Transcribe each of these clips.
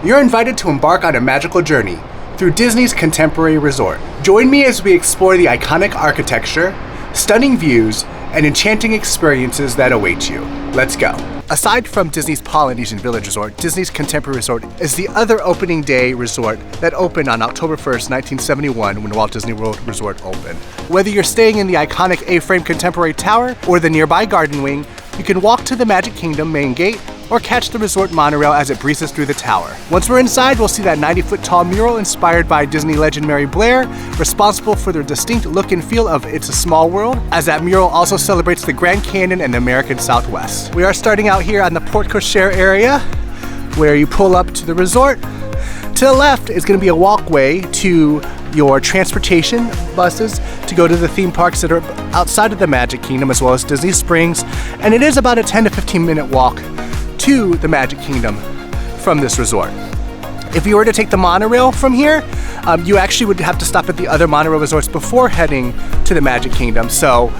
You're invited to embark on a magical journey through Disney's contemporary resort. Join me as we explore the iconic architecture, stunning views, and enchanting experiences that await you. Let's go. Aside from Disney's Polynesian Village Resort, Disney's Contemporary Resort is the other opening day resort that opened on October 1st, 1971 when Walt Disney World Resort opened. Whether you're staying in the iconic A-frame Contemporary Tower or the nearby Garden Wing, you can walk to the Magic Kingdom main gate or catch the resort monorail as it breezes through the tower. Once we're inside, we'll see that 90-foot tall mural inspired by Disney legend Mary Blair, responsible for the distinct look and feel of It's a Small World, as that mural also celebrates the Grand Canyon and the American Southwest. We are starting out here on the Porte Cochere area, where you pull up to the resort. To the left is going to be a walkway to your transportation buses to go to the theme parks that are outside of the Magic Kingdom, as well as Disney Springs, and it is about a 10 to 15 minute walk to the Magic Kingdom from this resort. If you were to take the monorail from here, you actually would have to stop at the other monorail resorts before heading to the Magic Kingdom. So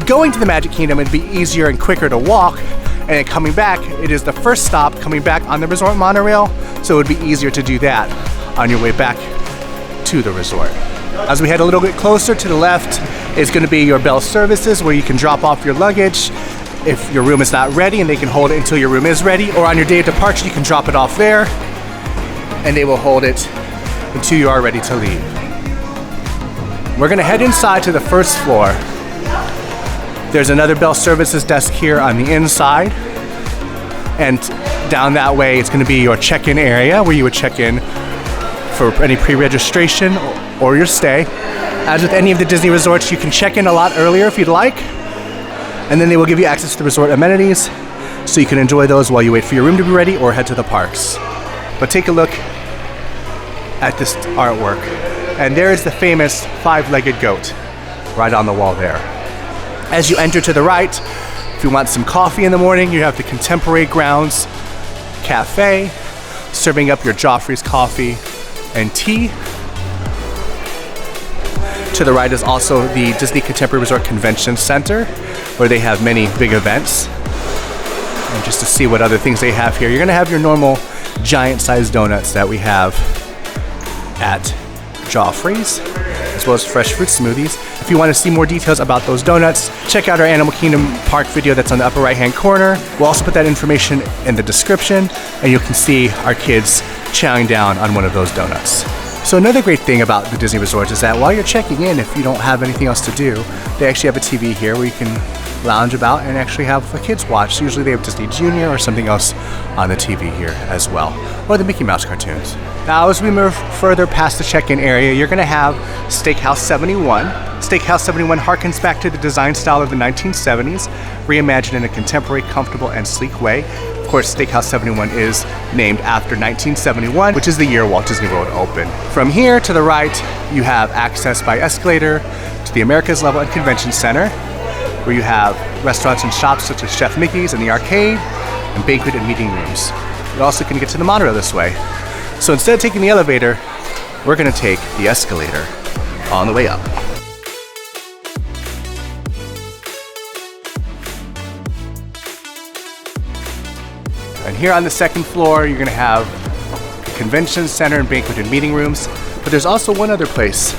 going to the Magic Kingdom would be easier and quicker to walk, and then coming back, it is the first stop coming back on the resort monorail, so it would be easier to do that on your way back to the resort. As we head a little bit closer to the left is going to be your bell services, where you can drop off your luggage if your room is not ready, and they can hold it until your room is ready, or on your day of departure you can drop it off there and they will hold it until you are ready to leave. We're going to head inside to the first floor. There's another bell services desk here on the inside, and down that way it's going to be your check-in area where you would check in for any pre-registration or your stay. As with any of the Disney resorts, you can check in a lot earlier if you'd like, and then they will give you access to the resort amenities so you can enjoy those while you wait for your room to be ready or head to the parks. But take a look at this artwork, and there is the famous five-legged goat right on the wall there. As you enter to the right, if you want some coffee in the morning, you have the Contemporary Grounds Cafe serving up your Joffrey's coffee and tea. To the right is also the Disney Contemporary Resort Convention Center, where they have many big events. And just to see what other things they have here, you're going to have your normal giant-sized donuts that we have at Joffrey's, as well as fresh fruit smoothies. If you want to see more details about those donuts, check out our Animal Kingdom Park video that's on the upper right-hand corner. We'll also put that information in the description, and you can see our kids chowing down on one of those donuts. So another great thing about the Disney resorts is that while you're checking in, if you don't have anything else to do, they actually have a TV here where you can lounge about and actually have the kids watch. So usually they have Disney Junior or something else on the TV here as well, or the Mickey Mouse cartoons. Now as we move further past the check-in area, you're going to have Steakhouse 71. Steakhouse 71 harkens back to the design style of the 1970s, reimagined in a contemporary, comfortable, and sleek way. Of course, Steakhouse 71 is named after 1971, which is the year Walt Disney World opened. From here to the right, you have access by escalator to the America's Level and Convention Center, where you have restaurants and shops such as Chef Mickey's and the arcade, and banquet and meeting rooms. You also can get to the monorail this way. So instead of taking the elevator, we're going to take the escalator on the way up. And here on the second floor, you're going to have the convention center and banquet and meeting rooms. But there's also one other place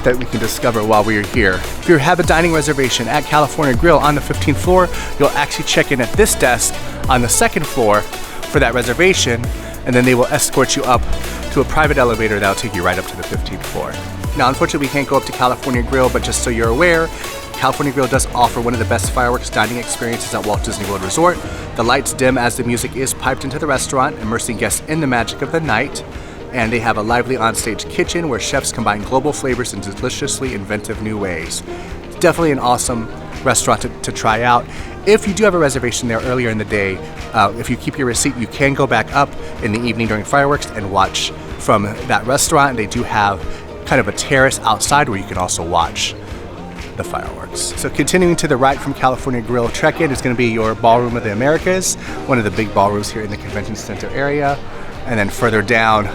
that we can discover while we are here. If you have a dining reservation at California Grill on the 15th floor, you'll actually check in at this desk on the second floor for that reservation, and then they will escort you up to a private elevator that'll take you right up to the 15th floor. Now, unfortunately, we can't go up to California Grill, but just so you're aware, California Grill does offer one of the best fireworks dining experiences at Walt Disney World Resort. The lights dim as the music is piped into the restaurant, immersing guests in the magic of the night. And they have a lively onstage kitchen where chefs combine global flavors in deliciously inventive new ways. It's definitely an awesome restaurant to try out. If you do have a reservation there earlier in the day, if you keep your receipt, you can go back up in the evening during fireworks and watch from that restaurant. They do have kind of a terrace outside where you can also watch the fireworks. So continuing to the right from California Grill, Trek-In is going to be your Ballroom of the Americas, one of the big ballrooms here in the convention center area. And then further down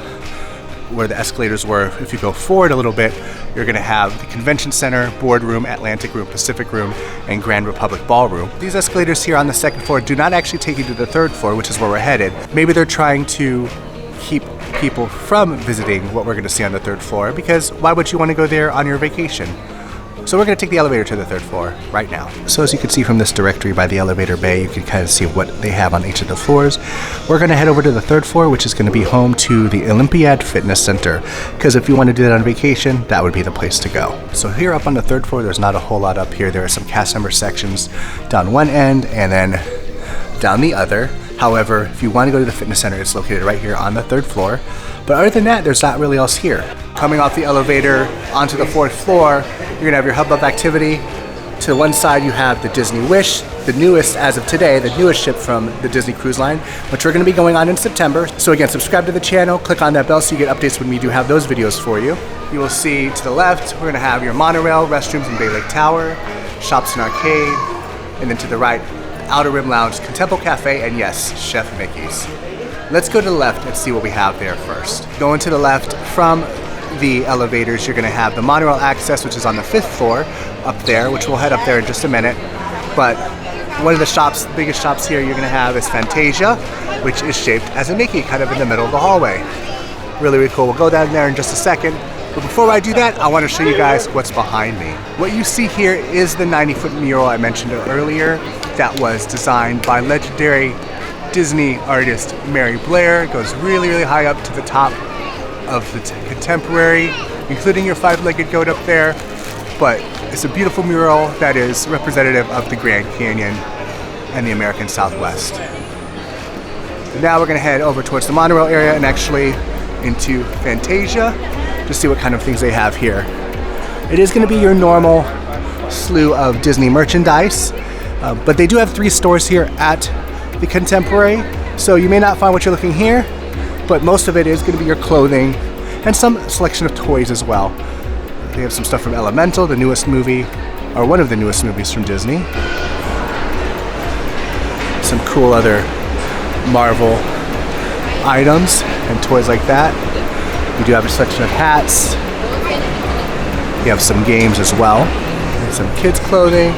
where the escalators were, if you go forward a little bit, you're going to have the Convention Center, Boardroom, Atlantic Room, Pacific Room, and Grand Republic Ballroom. These escalators here on the second floor do not actually take you to the third floor, which is where we're headed. Maybe they're trying to keep people from visiting what we're going to see on the 3rd floor, because why would you want to go there on your vacation? So we're going to take the elevator to the 3rd floor right now. So as you can see from this directory by the elevator bay, you can kind of see what they have on each of the floors. We're going to head over to the 3rd floor, which is going to be home to the Olympiad Fitness Center, because if you want to do that on vacation, that would be the place to go. So here up on the 3rd floor, there's not a whole lot up here. There are some cast member sections down one end and then down the other. However, if you want to go to the fitness center, it's located right here on the 3rd floor. But other than that, there's not really else here. Coming off the elevator onto the 4th floor, you're gonna have your hub of activity. To one side, you have the Disney Wish, the newest, as of today, the newest ship from the Disney Cruise Line, which we're gonna be going on in September. So again, subscribe to the channel, click on that bell so you get updates when we do have those videos for you. You will see to the left, we're gonna have your monorail, restrooms in Bay Lake Tower, shops and arcade, and then to the right, Outer Rim Lounge, Contempo Cafe, and yes, Chef Mickey's. Let's go to the left and see what we have there first. Going to the left from the elevators, you're gonna have the monorail access, which is on the 5th floor up there, which we'll head up there in just a minute. But one of the shops, the biggest shops here you're gonna have is Fantasia, which is shaped as a Mickey, kind of in the middle of the hallway. Really, really cool. We'll go down there in just a second. But before I do that, I wanna show you guys what's behind me. What you see here is the 90-foot mural I mentioned earlier that was designed by legendary Disney artist Mary Blair. It goes really, really high up to the top of the contemporary, including your 5-legged goat up there. But it's a beautiful mural that is representative of the Grand Canyon and the American Southwest. So now we're gonna head over towards the monorail area and actually into Fantasia to see what kind of things they have here. It is gonna be your normal slew of Disney merchandise, but they do have 3 stores here at the Contemporary, so you may not find what you're looking here, but most of it is going to be your clothing and some selection of toys as well. They have some stuff from Elemental, the newest movie, or one of the newest movies from Disney. Some cool other Marvel items and toys like that. We do have a selection of hats. You have some games as well, and some kids' clothing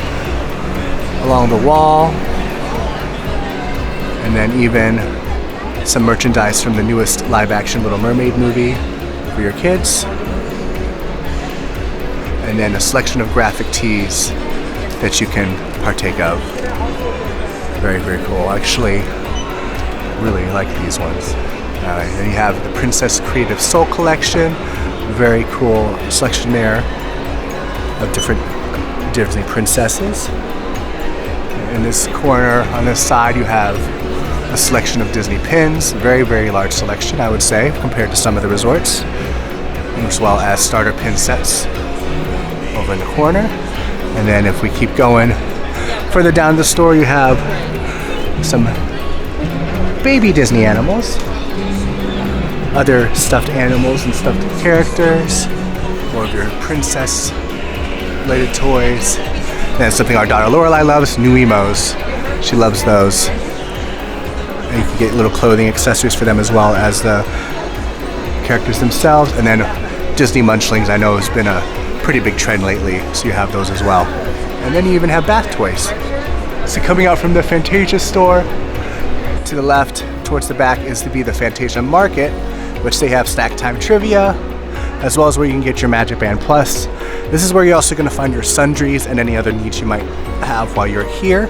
along the wall. And then even some merchandise from the newest live-action Little Mermaid movie for your kids. And then a selection of graphic tees that you can partake of. Very, very cool. I actually really like these ones. Then you have the Princess Creative Soul Collection. Very cool selection there of different Disney princesses. In this corner on this side, you have a selection of Disney pins, very, very large selection, I would say, compared to some of the resorts, as well as starter pin sets over in the corner. And then if we keep going further down the store, you have some baby Disney animals, other stuffed animals and stuffed characters, more of your princess related toys. And something our daughter Lorelai loves, new emos. She loves those. And you can get little clothing accessories for them as well as the characters themselves. And then Disney Munchlings, I know, has been a pretty big trend lately, so you have those as well. And then you even have bath toys. So coming out from the Fantasia store, to the left, towards the back, is to be the Fantasia Market, which they have snack time trivia, as well as where you can get your Magic Band Plus. This is where you're also going to find your sundries and any other needs you might have while you're here.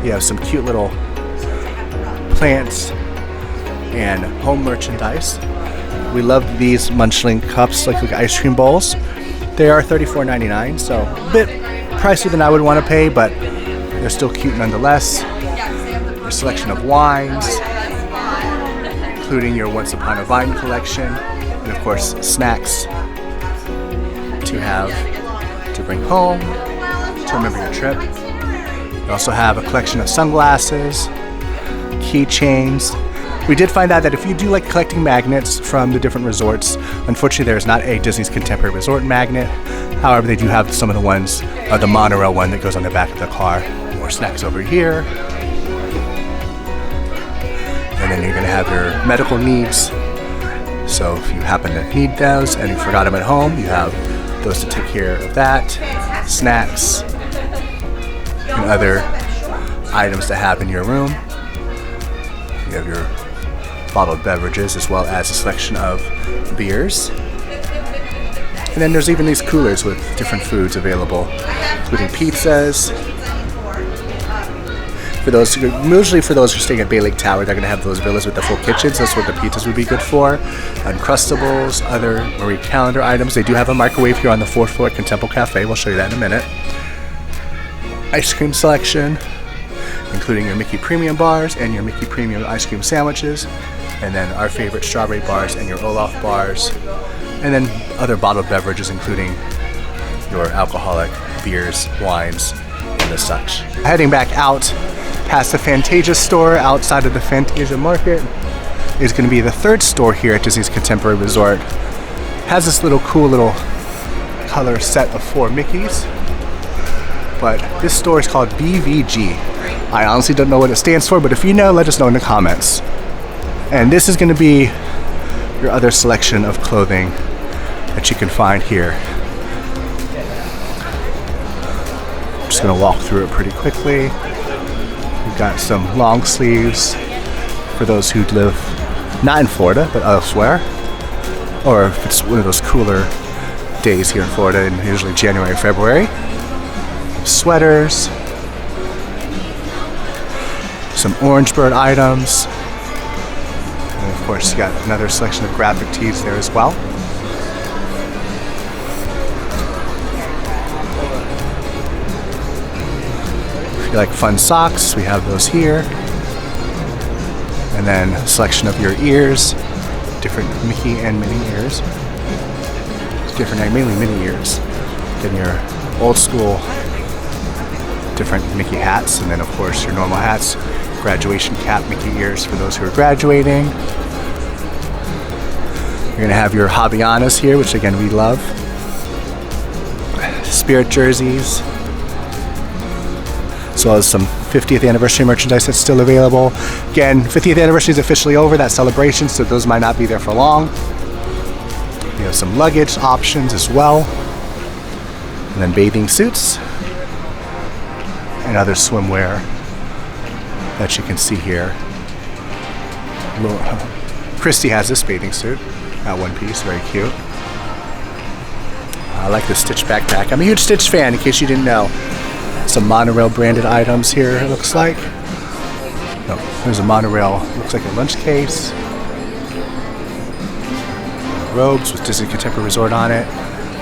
You have some cute little plants and home merchandise. We love these Munchling cups, like ice cream bowls. They are $34.99, so a bit pricier than I would want to pay, but they're still cute nonetheless. A selection of wines, including your Once Upon a Vine collection, and of course snacks to have to bring home to remember your trip. We also have a collection of sunglasses, keychains. We did find out that if you do like collecting magnets from the different resorts, unfortunately there is not a Disney's Contemporary Resort magnet. However, they do have some of the ones, the monorail one that goes on the back of the car. More snacks over here. And then you're going to have your medical needs. So if you happen to need those and you forgot them at home, you have those to take care of that. Snacks and other items to have in your room. You have your bottled beverages, as well as a selection of beers. And then there's even these coolers with different foods available, including pizzas. For those who, usually for those who are staying at Bay Lake Tower, they're going to have those villas with the full kitchens. That's what the pizzas would be good for. Uncrustables, other Marie Calendar items. They do have a microwave here on the 4th floor at Contempo Cafe. We'll show you that in a minute. Ice cream selection, including your Mickey Premium bars and your Mickey Premium ice cream sandwiches. And then our favorite strawberry bars and your Olaf bars. And then other bottled beverages, including your alcoholic beers, wines, and the such. Heading back out past the Fantasia store outside of the Fantasia Market is going to be the 3rd store here at Disney's Contemporary Resort. Has this cool little color set of 4 Mickeys. But this store is called BVG. I honestly don't know what it stands for, but if you know, let us know in the comments. And this is going to be your other selection of clothing that you can find here. I'm just going to walk through it pretty quickly. We've got some long sleeves for those who live not in Florida, but elsewhere. Or if it's one of those cooler days here in Florida, in usually January or February. Sweaters. Some Orange Bird items. And of course, you got another selection of graphic tees there as well. If you like fun socks, we have those here. And then a selection of your ears, different Mickey and Minnie ears. Different, mainly Minnie ears. Then your old school, different Mickey hats, and then of course your normal hats. Graduation cap Mickey ears for those who are graduating. You're gonna have your Hobbianas here, which again we love. Spirit jerseys, as well as some 50th anniversary merchandise that's still available. Again, 50th anniversary is officially over, that celebration, so those might not be there for long. We have some luggage options as well. And then bathing suits and other swimwear that you can see here. Christy has this bathing suit at one piece, very cute. I like this Stitch backpack. I'm a huge Stitch fan, in case you didn't know. Some Monorail branded items here, it looks like. No, there's a Monorail, looks like a lunch case. Robes with Disney Contemporary Resort on it.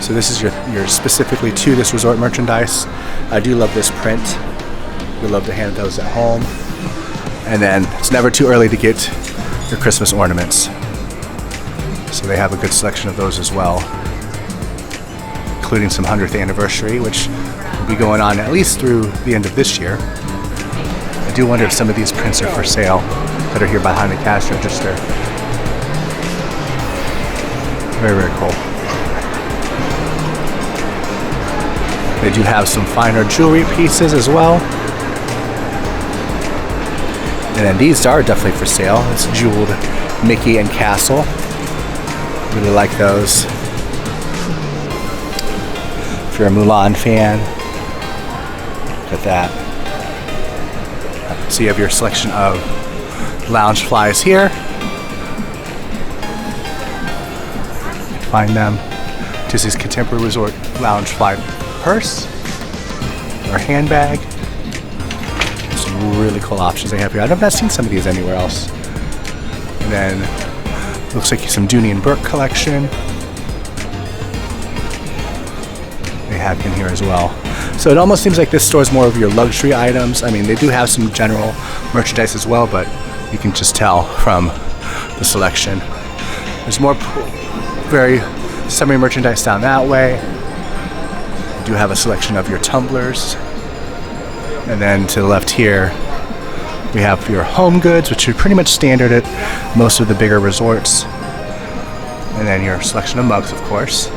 So this is your specifically to this resort merchandise. I do love this print. We love to hand those at home. And then it's never too early to get your Christmas ornaments. So they have a good selection of those as well, including some 100th anniversary, which will be going on at least through the end of this year. I do wonder if some of these prints are for sale that are here behind the cash register. Very, very cool. They do have some finer jewelry pieces as well. And then these are definitely for sale. It's jeweled Mickey and Castle. Really like those. If you're a Mulan fan, look at that. So you have your selection of lounge flies here. You can find them. Disney's Contemporary Resort lounge fly purse or handbag. Some really cool options they have here. I've not seen some of these anywhere else. And then looks like some Dooney and Burke collection they have in here as well. So it almost seems like this store is more of your luxury items. I mean, they do have some general merchandise as well, but you can just tell from the selection. There's more very summery merchandise down that way. You do have a selection of your tumblers. And then to the left here, we have your home goods, which are pretty much standard at most of the bigger resorts. And then your selection of mugs, of course.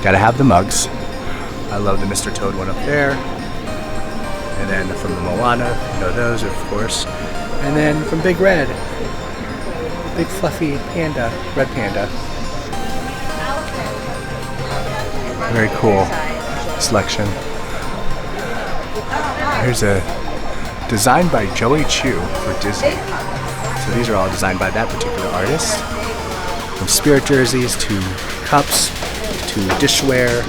Gotta have the mugs. I love the Mr. Toad one up there. And then from the Moana, you know those, of course. And then from Big Red, big fluffy panda, red panda. Very cool selection. Here's a designed by Joey Chu for Disney. So these are all designed by that particular artist. From spirit jerseys to cups to dishware.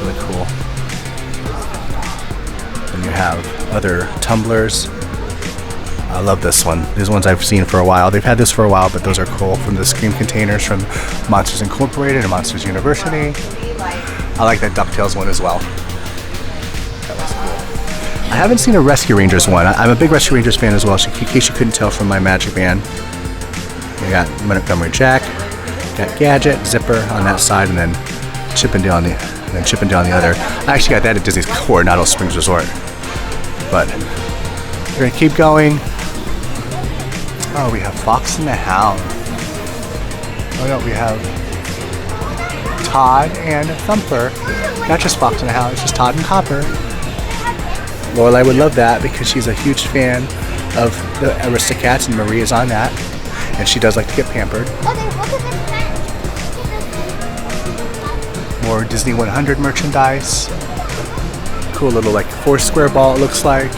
Really cool. And you have other tumblers. I love this one. These ones I've seen for a while. They've had this for a while, but those are cool. From the Scream containers from Monsters Incorporated and Monsters University. I like that DuckTales one as well. That was cool. I haven't seen a Rescue Rangers one. I'm a big Rescue Rangers fan as well, so in case you couldn't tell from my magic band. You got Montgomery Jack, got Gadget, Zipper on that side, and then Chippendale on the other. I actually got that at Disney's Coronado Springs Resort. But we're gonna keep going. Oh, we have Fox and the Hound. Oh no, we have Todd and Thumper. Not just Fox and the Hound, it's just Todd and Copper. Lorelai would love that because she's a huge fan of the Aristocats, and Marie is on that. And she does like to get pampered. More Disney 100 merchandise. Cool little like 4-square ball it looks like.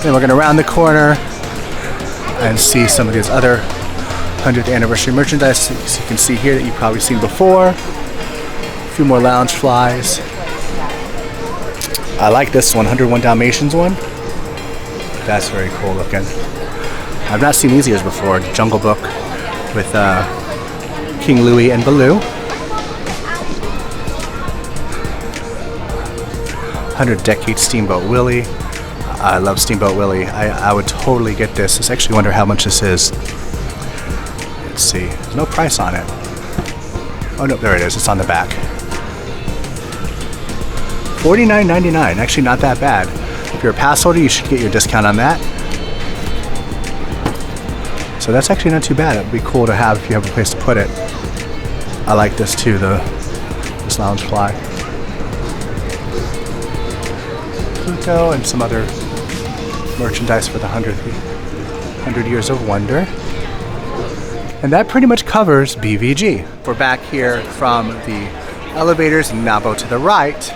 Then we're gonna round the corner and see some of these other 100th anniversary merchandise. So you can see here that you've probably seen before. A few more lounge flies. I like this one, 101 Dalmatians one. That's very cool looking. I've not seen these ears before. Jungle Book with King Louie and Baloo. 100 Decade Steamboat Willie. I love Steamboat Willie. I would totally get this. I actually wonder how much this is. Let's see. There's no price on it. Oh no, there it is. It's on the back. $49.99. Actually not that bad. If you're a pass holder, you should get your discount on that. So that's actually not too bad. It would be cool to have if you have a place to put it. I like this too, this lounge fly. Pluto and some other merchandise for the 100 Years of Wonder. And that pretty much covers BVG. We're back here from the elevators and now go to the right.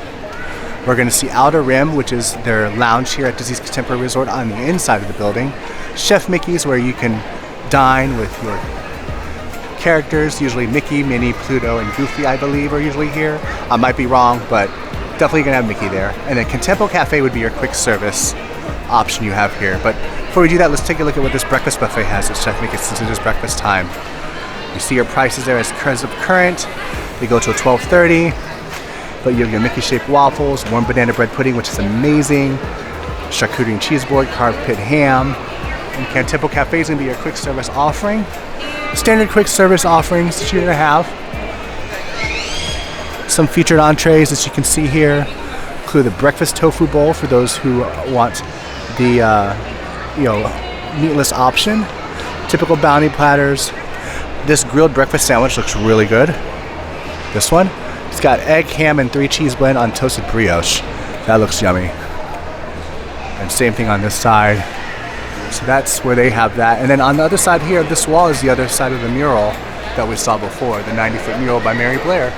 We're going to see Outer Rim, which is their lounge here at Disney's Contemporary Resort on the inside of the building. Chef Mickey's, where you can dine with your characters. Usually Mickey, Minnie, Pluto, and Goofy, I believe, are usually here. I might be wrong, but definitely gonna have Mickey there. And then Contempo Cafe would be your quick service option you have here. But before we do that, let's take a look at what this breakfast buffet has at Chef Mickey's since it is breakfast time. You see your prices there as current. They go till 12:30. But you have your Mickey-shaped waffles, warm banana bread pudding, which is amazing, charcuterie and cheese board, carved pit ham. And Contempo Cafe is going to be your quick service offering. Standard quick service offerings that you're going to have. Some featured entrees that you can see here include the breakfast tofu bowl for those who want the meatless option. Typical bounty platters. This grilled breakfast sandwich looks really good. This one. It's got egg, ham, and 3 cheese blend on toasted brioche. That looks yummy. And same thing on this side. So that's where they have that. And then on the other side here, this wall is the other side of the mural that we saw before, the 90-foot mural by Mary Blair.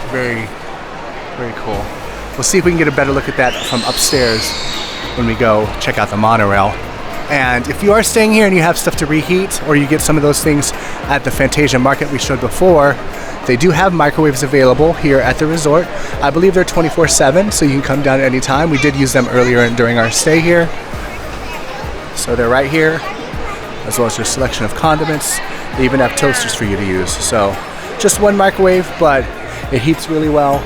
Very, very cool. We'll see if we can get a better look at that from upstairs when we go check out the monorail. And if you are staying here and you have stuff to reheat, or you get some of those things at the Fantasia Market we showed before, they do have microwaves available here at the resort. I believe they're 24/7, so you can come down at any time. We did use them earlier during our stay here. So they're right here, as well as your selection of condiments. They even have toasters for you to use. So just one microwave, but it heats really well.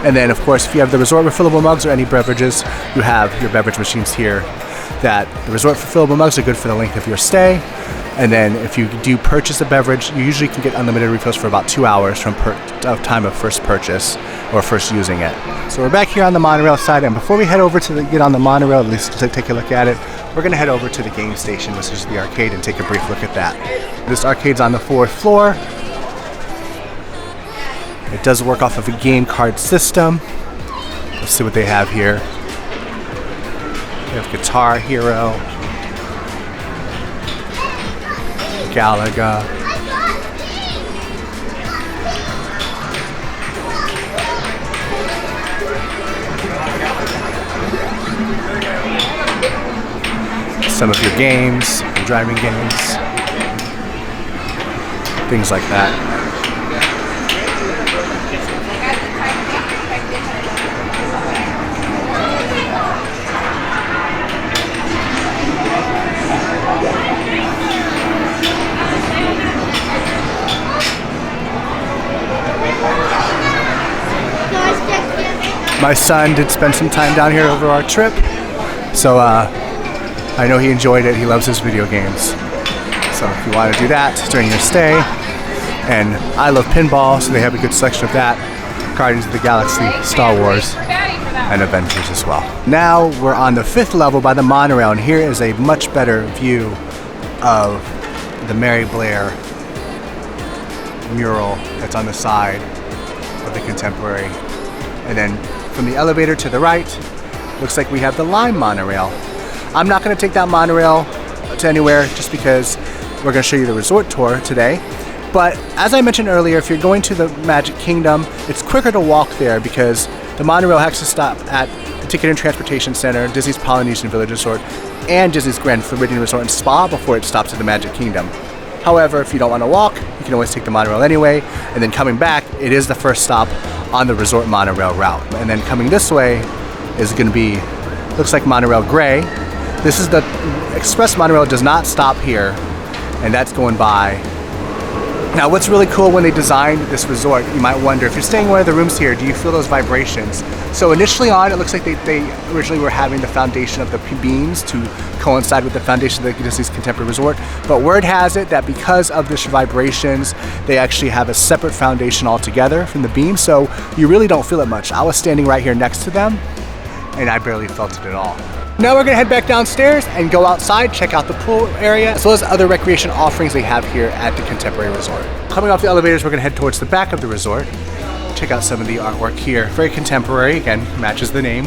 And then of course, if you have the resort refillable mugs or any beverages, you have your beverage machines here. That the resort refillable mugs are good for the length of your stay. And then if you do purchase a beverage, you usually can get unlimited refills for about 2 hours from time of first purchase or first using it. So we're back here on the monorail side, and before we head over to get on the monorail, at least to take a look at it, we're going to head over to the game station, which is the arcade, and take a brief look at that. This arcade's on the 4th floor. It does work off of a game card system. Let's see what they have here. We have Guitar Hero, Galaga, some of your games, your driving games, things like that. My son did spend some time down here over our trip, so I know he enjoyed it. He loves his video games. So if you want to do that during your stay, and I love pinball, so they have a good selection of that. Guardians of the Galaxy, Star Wars, and Avengers as well. Now we're on the 5th level by the Monorail, and here is a much better view of the Mary Blair mural that's on the side of the Contemporary. And then from the elevator to the right, looks like we have the Lime Monorail. I'm not going to take that monorail to anywhere just because we're going to show you the resort tour today. But as I mentioned earlier, if you're going to the Magic Kingdom, it's quicker to walk there because the monorail has to stop at the Ticket and Transportation Center, Disney's Polynesian Village Resort, and Disney's Grand Floridian Resort and Spa before it stops at the Magic Kingdom. However, if you don't want to walk, you can always take the monorail anyway, and then coming back, it is the first stop on the resort monorail route. And then coming this way is going to be, looks like Monorail Gray. This is the express monorail, does not stop here, and that's going by. Now what's really cool when they designed this resort, you might wonder, if you're staying in one of the rooms here, do you feel those vibrations? So initially on, it looks like they originally were having the foundation of the beams to coincide with the foundation of the Disney's Contemporary Resort, but word has it that because of this vibrations, they actually have a separate foundation altogether from the beam, so you really don't feel it much. I was standing right here next to them, and I barely felt it at all. Now we're gonna head back downstairs and go outside, check out the pool area, as well as other recreation offerings they have here at the Contemporary Resort. Coming off the elevators, we're gonna head towards the back of the resort. Check out some of the artwork here. Very contemporary, again, matches the name.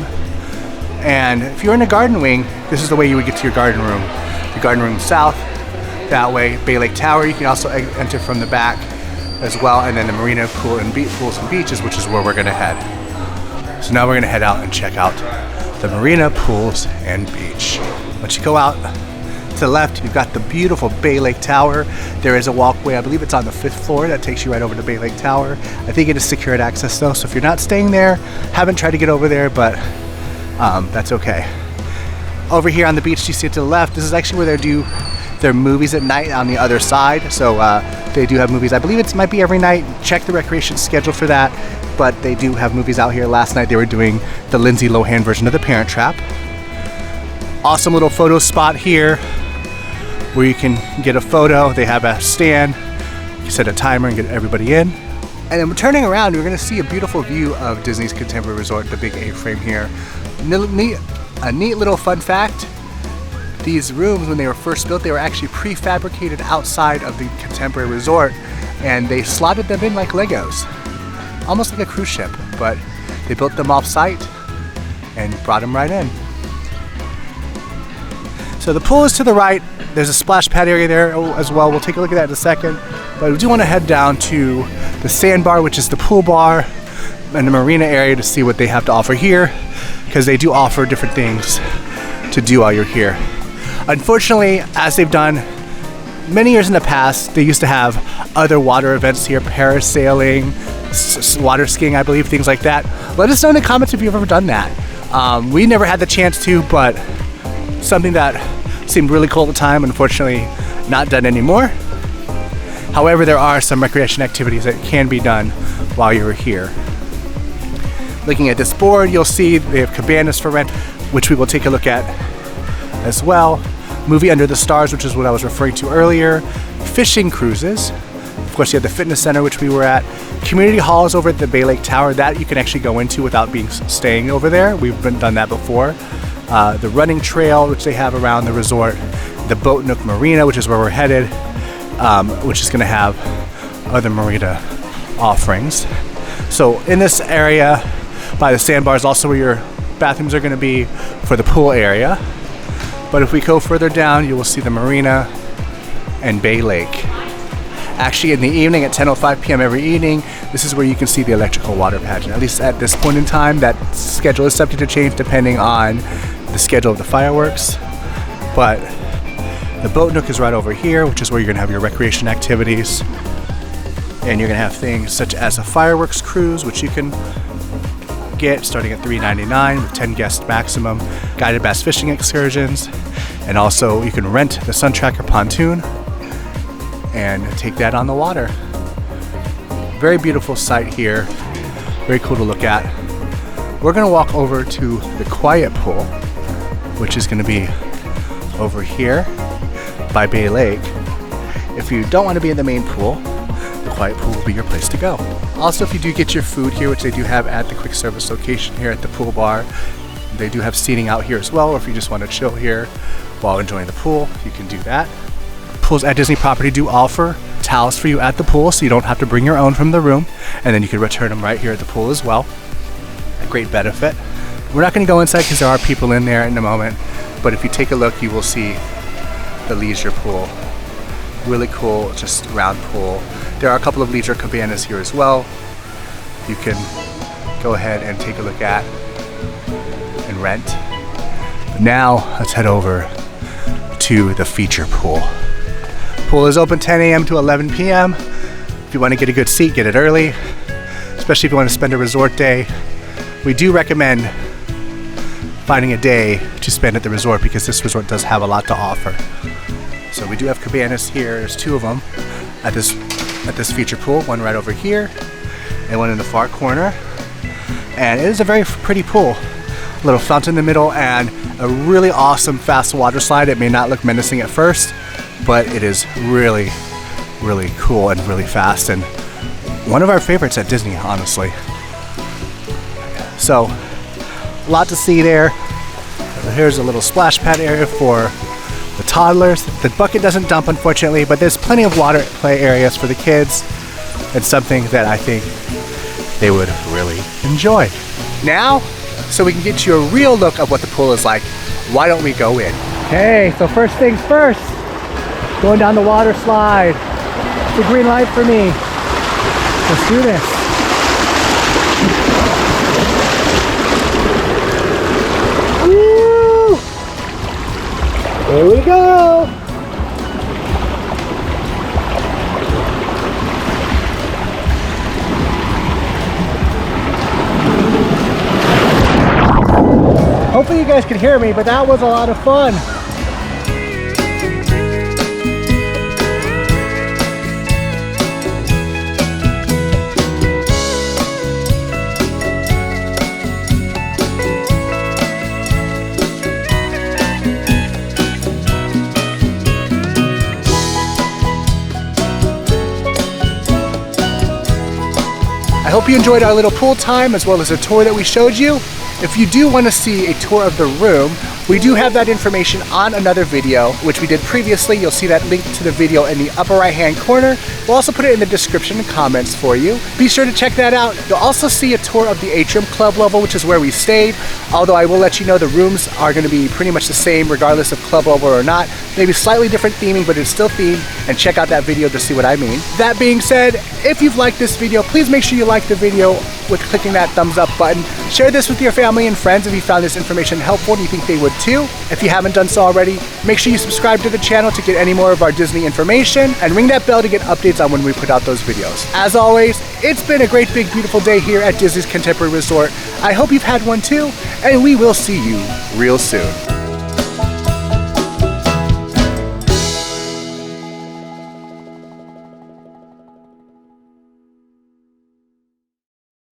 And if you're in a garden wing, this is the way you would get to your garden room. The garden room south, that way. Bay Lake Tower, you can also enter from the back as well, and then the marina pool and pools and beaches, which is where we're gonna head. So now we're gonna head out and check out the marina, pools, and beach. Once you go out to the left, you've got the beautiful Bay Lake Tower. There is a walkway, I believe it's on the 5th floor, that takes you right over to Bay Lake Tower. I think it is secured access though, so if you're not staying there, haven't tried to get over there, but that's okay. Over here on the beach, you see it to the left, this is actually where they do their movies at night on the other side. So they do have movies, I believe it might be every night. Check the recreation schedule for that. But they do have movies out here. Last night they were doing the Lindsay Lohan version of The Parent Trap. Awesome little photo spot here where you can get a photo. They have a stand. You set a timer and get everybody in. And then turning around, we're gonna see a beautiful view of Disney's Contemporary Resort, the big A-frame here. A neat little fun fact, these rooms, when they were first built, they were actually prefabricated outside of the Contemporary Resort, and they slotted them in like Legos. Almost like a cruise ship, but they built them off-site and brought them right in. So the pool is to the right. There's a splash pad area there as well. We'll take a look at that in a second. But we do want to head down to the sandbar, which is the pool bar, and the marina area to see what they have to offer here, because they do offer different things to do while you're here. Unfortunately, as they've done many years in the past, they used to have other water events here, parasailing, water skiing, I believe, things like that. Let us know in the comments if you've ever done that. We never had the chance to, but something that seemed really cool at the time, unfortunately not done anymore. However, there are some recreation activities that can be done while you're here. Looking at this board, you'll see they have cabanas for rent, which we will take a look at as well. Movie Under the Stars, which is what I was referring to earlier. Fishing cruises. Of course, you have the fitness center, which we were at. Community halls over at the Bay Lake Tower, that you can actually go into without staying over there. We've done that before. The running trail, which they have around the resort. The Boat Nook Marina, which is where we're headed, which is going to have other marina offerings. So in this area by the sandbar is also where your bathrooms are going to be for the pool area. But if we go further down, you will see the marina and Bay Lake. Actually, in the evening at 10:05 p.m. every evening, this is where you can see the electrical water pageant. At least at this point in time, that schedule is subject to change depending on the schedule of the fireworks. But The boat nook is right over here, which is where you're gonna have your recreation activities. And you're gonna have things such as a fireworks cruise, which you can get starting at $3.99 with 10 guests maximum, guided bass fishing excursions, and also you can rent the Sun Tracker pontoon and take that on the water. Very beautiful sight here, very cool to look at. We're gonna walk over to the quiet pool, which is gonna be over here by Bay Lake. If you don't want to be in the main pool, the quiet pool will be your place to go. Also, if you do get your food here, which they do have at the quick service location here at the pool bar, they do have seating out here as well, or if you just want to chill here while enjoying the pool, you can do that. Pools at Disney property do offer towels for you at the pool, so you don't have to bring your own from the room, and then you can return them right here at the pool as well. A great benefit. We're not going to go inside because there are people in there in a moment, but if you take a look, you will see the leisure pool. Really cool, just round pool. There are a couple of leisure cabanas here as well. You can go ahead and take a look at and rent. But now let's head over to the feature pool. Pool is open 10 a.m. to 11 p.m. If you want to get a good seat, get it early, especially if you want to spend a resort day. We do recommend finding a day to spend at the resort because this resort does have a lot to offer. So we do have cabanas here. There's two of them at this feature pool, one right over here and one in the far corner. And it is a very pretty pool. A little fountain in the middle and a really awesome fast water slide. It may not look menacing at first, but it is really, really cool and really fast, and one of our favorites at Disney, honestly. So, a lot to see there. Here's a little splash pad area for the toddlers. The bucket doesn't dump, unfortunately, but there's plenty of water play areas for the kids. It's something that I think they would really enjoy. Now, so we can get you a real look of what the pool is like, why don't we go in? Okay, so first things first, going down the water slide. It's a green light for me. Let's do this. Woo! Here we go. Hopefully you guys can hear me, but that was a lot of fun. I hope you enjoyed our little pool time as well as a tour that we showed you. If you do want to see a tour of the room, we do have that information on another video, which we did previously. You'll see that link to the video in the upper right-hand corner. We'll also put it in the description and comments for you. Be sure to check that out. You'll also see a tour of the atrium club level, which is where we stayed. Although I will let you know the rooms are going to be pretty much the same regardless of club level or not. Maybe slightly different theming, but it's still themed, and check out that video to see what I mean. That being said, if you've liked this video, please make sure you like the video with clicking that thumbs up button. Share this with your family and friends if you found this information helpful and you think they would too. If you haven't done so already, make sure you subscribe to the channel to get any more of our Disney information and ring that bell to get updates on when we put out those videos. As always, it's been a great big beautiful day here at Disney's Contemporary Resort. I hope you've had one too, and we will see you real soon.